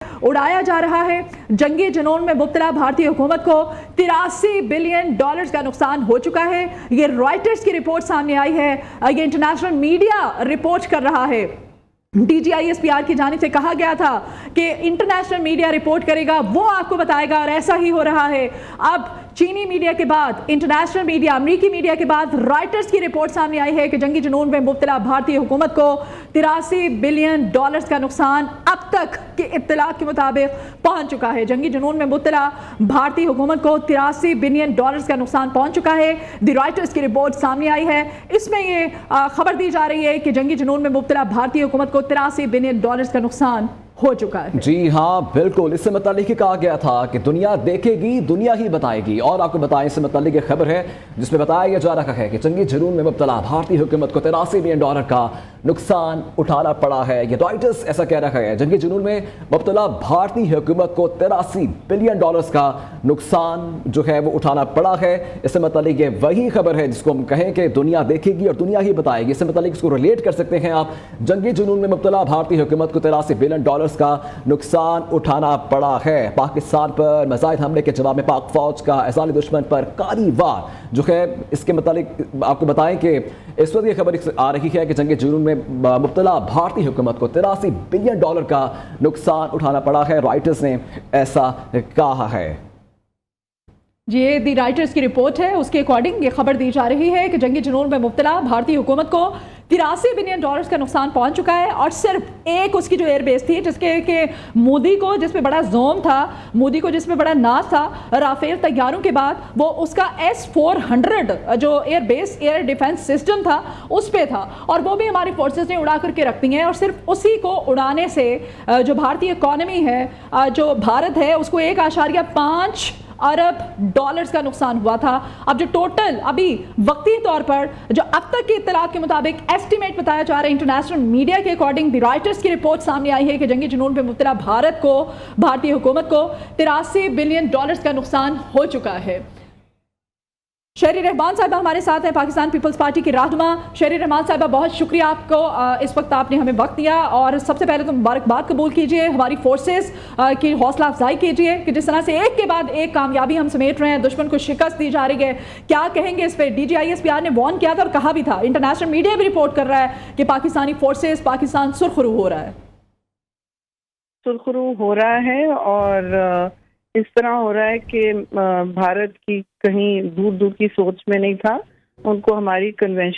उड़ाया जा रहा है। जंगी जुनून में मुब्तला भारतीय हुकूमत को $83 बिलियन का नुकसान हो चुका है। ये रॉयटर्स की रिपोर्ट सामने आई है, ये इंटरनेशनल मीडिया रिपोर्ट कर रहा है। DGISPR की जानिब से कहा गया था कि इंटरनेशनल मीडिया रिपोर्ट करेगा, वो आपको बताएगा, और ऐसा ही हो रहा है। अब चीनी मीडिया के बाद, इंटरनेशनल मीडिया, अमेरिकी मीडिया के बाद रॉयटर्स की रिपोर्ट सामने आई है कि जंगी जुनून में मुब्तला भारतीय हुकूमत को $83 बिलियन का नुकसान अब तक के इत्तलात के मुताबिक पहुंच चुका है। जंगी जुनून में मुब्तला भारतीय हुकूमत को $83 बिलियन का नुकसान पहुंच चुका है। दी रॉयटर्स की रिपोर्ट सामने आई है। इसमें ये खबर दी जा रही है कि जंगी जुनून में मुब्तला भारतीय हुकूमत को $83 बिलियन का नुकसान हो चुका है। जी हाँ, बिल्कुल। इससे मतलब कहा गया था कि दुनिया देखेगी, दुनिया ही बताएगी। और आपको बताएं, इससे मतलब एक खबर है जिसमें बताया जा रहा है कि जंगी जुनून में मुब्तला भारतीय हुकूमत को $83 बिलियन का नुकसान उठाना पड़ा है। ये रॉयटर्स ऐसा कह रहा है। जंगी जुनून में मुब्तला भारतीय हुकूमत को $83 बिलियन का नुकसान जो है वो उठाना पड़ा है। इससे मतलब ये वही खबर है जिसको हम कहें कि दुनिया देखेगी और दुनिया ही बताएगी। इससे मतलब इसको रिलेट कर सकते हैं आप। जंगी जुनून में मुब्तला भारतीय हुकूमत को $83 बिलियन का नुकसान उठाना पड़ा है। पाकिस्तान पर मज़ाहिद हमले के जवाब में पाक फौज का ऐज़ाल दुश्मन पर कारी वार जो है, इसके मतलब आपको बताएं कि इस वक्त ये खबर आ रही है कि जंग जुनून में मुब्तला भारतीय हुकूमत को $83 बिलियन का नुकसान उठाना पड़ा है। रॉयटर्स ने ऐसा कहा है। ये दी राइटर्स की रिपोर्ट है, उसके अकॉर्डिंग ये खबर दी जा रही है कि जंगी जुनून में मुब्तला भारतीय हुकूमत को $83 बिलियन का नुकसान पहुंच चुका है। और सिर्फ एक उसकी जो एयरबेस थी, जिसके के मोदी को जिसमें बड़ा जोम था, मोदी को जिसमें बड़ा नाज था राफेल तैयारों के बाद, वो उसका S-400 जो एयरबेस एयर डिफेंस सिस्टम था उस पे था, और वो भी हमारी फोर्सेस ने उड़ा करके रख दी हैं। और सिर्फ उसी को उड़ाने से जो भारतीय इकॉनमी है, जो भारत है, उसको $1.5 अरब का नुकसान हुआ था। अब जो टोटल अभी वक्ती तौर पर जो अब तक की इत्तलात के मुताबिक एस्टिमेट बताया जा रहा है इंटरनेशनल मीडिया के अकॉर्डिंग, दी रॉयटर्स की रिपोर्ट सामने आई है कि जंगी जुनून पे मुब्तला भारतीय हुकूमत को $83 बिलियन का नुकसान हो चुका है। शहरी रहमान साहिबा हमारे साथ हैं, पाकिस्तान पीपल्स पार्टी की रहनुमा। शहरी रहमान साहिबा, बहुत शुक्रिया आपको, इस वक्त आपने हमें वक्त दिया। और सबसे पहले तो मुबारकबाद कबूल कीजिए, हमारी फोर्सेस की हौसला अफजाई कीजिए कि जिस तरह से एक के बाद एक कामयाबी हम समेट रहे हैं, दुश्मन को शिकस्त दी जा रही है। क्या कहेंगे इस पर? DGISPR ने वार्न किया था और कहा भी था, इंटरनेशनल मीडिया भी रिपोर्ट कर रहा है कि पाकिस्तानी फोर्सेस, पाकिस्तान सुरखरू हो रहा है। सुरखरू हो रहा है और इस तरह हो रहा है कि भारत की कहीं दूर दूर की सोच में नहीं था। उनको हमारी कन्वेंशनल